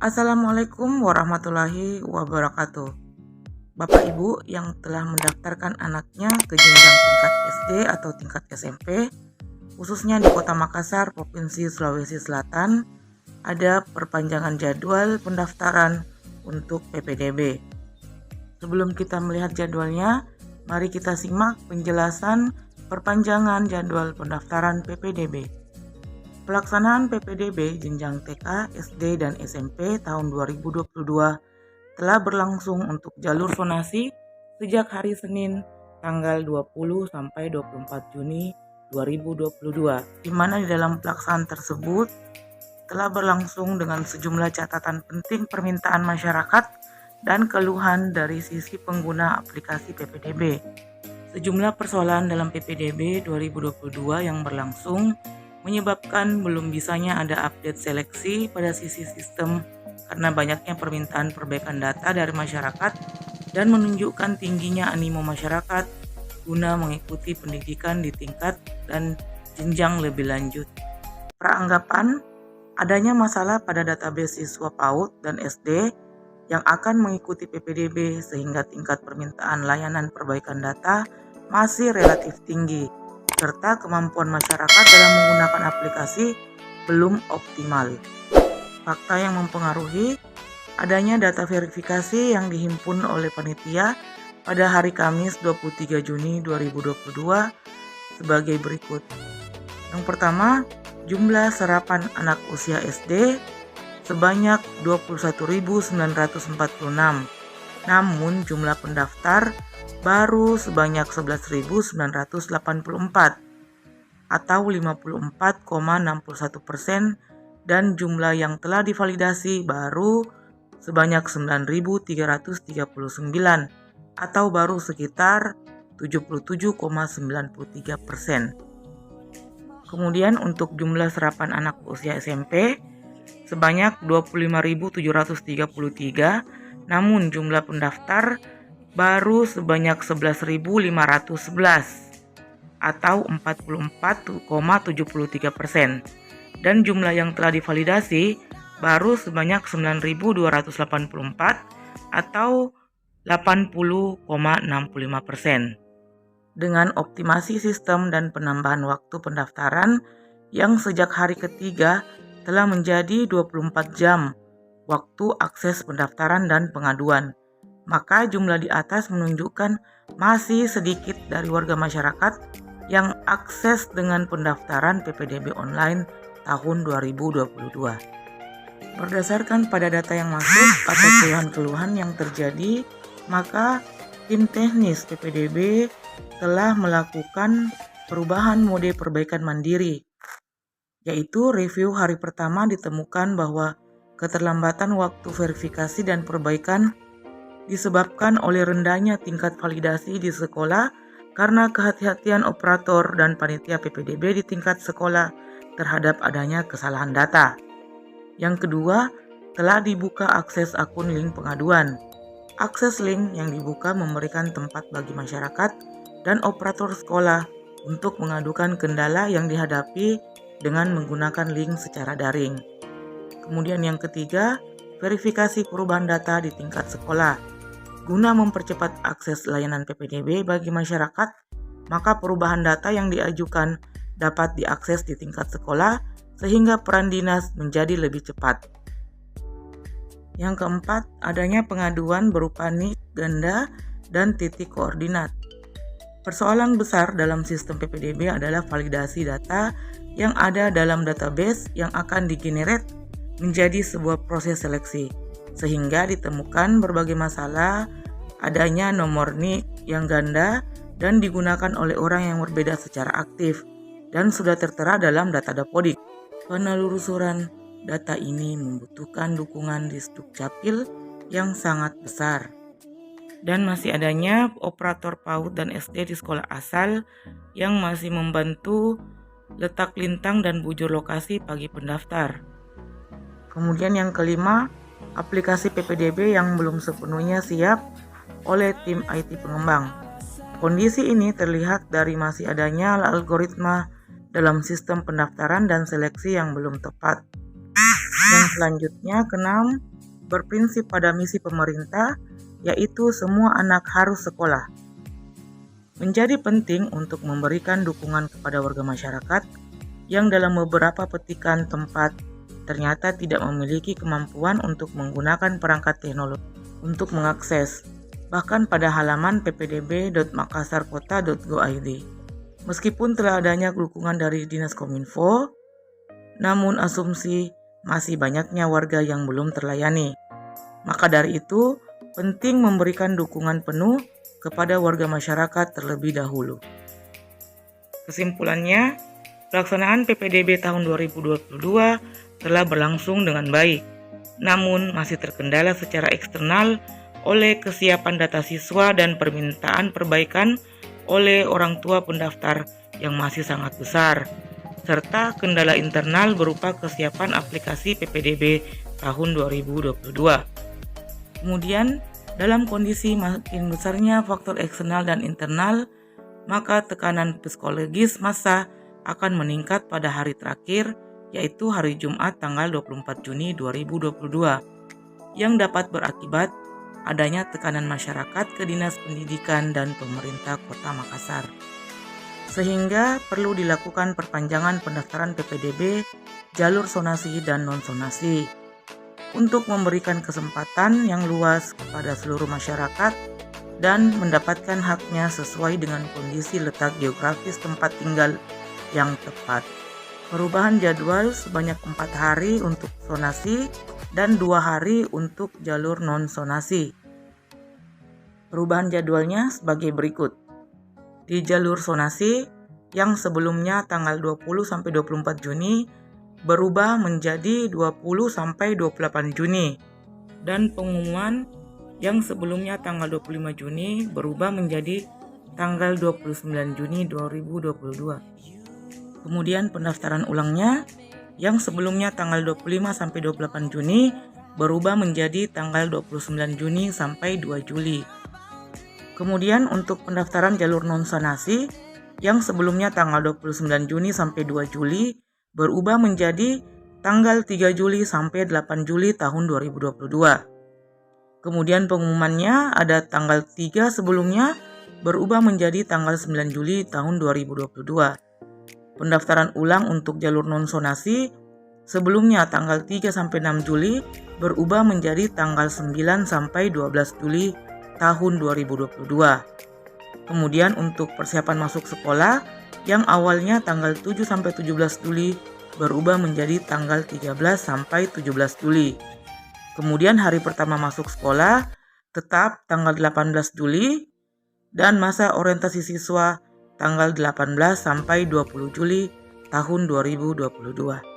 Assalamualaikum warahmatullahi wabarakatuh. Bapak Ibu yang telah mendaftarkan anaknya ke jenjang tingkat SD atau tingkat SMP, khususnya di Kota Makassar, Provinsi Sulawesi Selatan, ada perpanjangan jadwal pendaftaran untuk PPDB. Sebelum kita melihat jadwalnya, mari kita simak penjelasan perpanjangan jadwal pendaftaran PPDB. Pelaksanaan PPDB jenjang TK, SD, dan SMP tahun 2022 telah berlangsung untuk jalur zonasi sejak hari Senin tanggal 20 sampai 24 Juni 2022, di mana di dalam pelaksanaan tersebut telah berlangsung dengan sejumlah catatan penting permintaan masyarakat dan keluhan dari sisi pengguna aplikasi PPDB. Sejumlah persoalan dalam PPDB 2022 yang berlangsung menyebabkan belum bisanya ada update seleksi pada sisi sistem karena banyaknya permintaan perbaikan data dari masyarakat dan menunjukkan tingginya animo masyarakat guna mengikuti pendidikan di tingkat dan jenjang lebih lanjut. Peranggapan adanya masalah pada database siswa PAUD dan SD yang akan mengikuti PPDB sehingga tingkat permintaan layanan perbaikan data masih relatif tinggi, serta kemampuan masyarakat dalam menggunakan aplikasi belum optimal. Fakta yang mempengaruhi adanya data verifikasi yang dihimpun oleh panitia pada hari Kamis 23 Juni 2022 sebagai berikut. Yang pertama, jumlah serapan anak usia SD sebanyak 21.946, namun jumlah pendaftar baru sebanyak 11.984 atau 54,61%, dan jumlah yang telah divalidasi baru sebanyak 9.339 atau baru sekitar 77,93%. Kemudian untuk jumlah serapan anak usia SMP sebanyak 25.733, namun jumlah pendaftar baru sebanyak 11.511 atau 44,73%, dan jumlah yang telah divalidasi baru sebanyak 9.284 atau 80,65%. Dengan optimasi sistem dan penambahan waktu pendaftaran yang sejak hari ketiga telah menjadi 24 jam waktu akses pendaftaran dan pengaduan, maka jumlah di atas menunjukkan masih sedikit dari warga masyarakat yang akses dengan pendaftaran PPDB online tahun 2022. Berdasarkan pada data yang masuk atau keluhan-keluhan yang terjadi, maka tim teknis PPDB telah melakukan perubahan mode perbaikan mandiri, yaitu review hari pertama ditemukan bahwa keterlambatan waktu verifikasi dan perbaikan disebabkan oleh rendahnya tingkat validasi di sekolah karena kehati-hatian operator dan panitia PPDB di tingkat sekolah terhadap adanya kesalahan data. Yang kedua, telah dibuka akses akun link pengaduan. Akses link yang dibuka memberikan tempat bagi masyarakat dan operator sekolah untuk mengadukan kendala yang dihadapi dengan menggunakan link secara daring. Kemudian yang ketiga, verifikasi perubahan data di tingkat sekolah. Guna mempercepat akses layanan PPDB bagi masyarakat, maka perubahan data yang diajukan dapat diakses di tingkat sekolah sehingga peran dinas menjadi lebih cepat. Yang keempat, adanya pengaduan berupa NIK, ganda, dan titik koordinat. Persoalan besar dalam sistem PPDB adalah validasi data yang ada dalam database yang akan digenerate menjadi sebuah proses seleksi, sehingga ditemukan berbagai masalah adanya nomor NIK yang ganda dan digunakan oleh orang yang berbeda secara aktif dan sudah tertera dalam data Dapodik. Penelusuran data ini membutuhkan dukungan di Dukcapil yang sangat besar. Dan masih adanya operator PAUD dan SD di sekolah asal yang masih membantu letak lintang dan bujur lokasi bagi pendaftar. Kemudian yang kelima, aplikasi PPDB yang belum sepenuhnya siap oleh tim IT pengembang. Kondisi ini terlihat dari masih adanya algoritma dalam sistem pendaftaran dan seleksi yang belum tepat. Yang selanjutnya, keenam, berprinsip pada misi pemerintah, yaitu semua anak harus sekolah. Menjadi penting untuk memberikan dukungan kepada warga masyarakat yang dalam beberapa petikan tempat ternyata tidak memiliki kemampuan untuk menggunakan perangkat teknologi untuk mengakses, bahkan pada halaman ppdb.makassarkota.go.id. Meskipun telah adanya dukungan dari Dinas Kominfo, namun asumsi masih banyaknya warga yang belum terlayani. Maka dari itu, penting memberikan dukungan penuh kepada warga masyarakat terlebih dahulu. Kesimpulannya, pelaksanaan PPDB tahun 2022 telah berlangsung dengan baik, namun masih terkendala secara eksternal oleh kesiapan data siswa dan permintaan perbaikan oleh orang tua pendaftar yang masih sangat besar, serta kendala internal berupa kesiapan aplikasi PPDB tahun 2022. Kemudian, dalam kondisi makin besarnya faktor eksternal dan internal, maka tekanan psikologis massa akan meningkat pada hari terakhir, yaitu hari Jumat tanggal 24 Juni 2022, yang dapat berakibat adanya tekanan masyarakat ke Dinas Pendidikan dan pemerintah Kota Makassar. Sehingga perlu dilakukan perpanjangan pendaftaran PPDB, jalur sonasi dan non-sonasi, untuk memberikan kesempatan yang luas kepada seluruh masyarakat dan mendapatkan haknya sesuai dengan kondisi letak geografis tempat tinggal yang tepat. Perubahan jadwal sebanyak 4 hari untuk sonasi dan 2 hari untuk jalur non-sonasi. Perubahan jadwalnya sebagai berikut. Di jalur sonasi yang sebelumnya tanggal 20-24 Juni berubah menjadi 20-28 Juni, dan pengumuman yang sebelumnya tanggal 25 Juni berubah menjadi tanggal 29 Juni 2022. Kemudian pendaftaran ulangnya yang sebelumnya tanggal 25-28 Juni berubah menjadi tanggal 29 Juni sampai 2 Juli. Kemudian untuk pendaftaran jalur non-sonasi yang sebelumnya tanggal 29 Juni sampai 2 Juli berubah menjadi tanggal 3 Juli sampai 8 Juli tahun 2022. Kemudian pengumumannya ada tanggal 3 sebelumnya berubah menjadi tanggal 9 Juli tahun 2022. Pendaftaran ulang untuk jalur non-sonasi sebelumnya tanggal 3 sampai 6 Juli berubah menjadi tanggal 9 sampai 12 Juli tahun 2022. Kemudian untuk persiapan masuk sekolah yang awalnya tanggal 7 sampai 17 Juli berubah menjadi tanggal 13 sampai 17 Juli. Kemudian hari pertama masuk sekolah tetap tanggal 18 Juli dan masa orientasi siswa tanggal 18 sampai 20 Juli tahun 2022.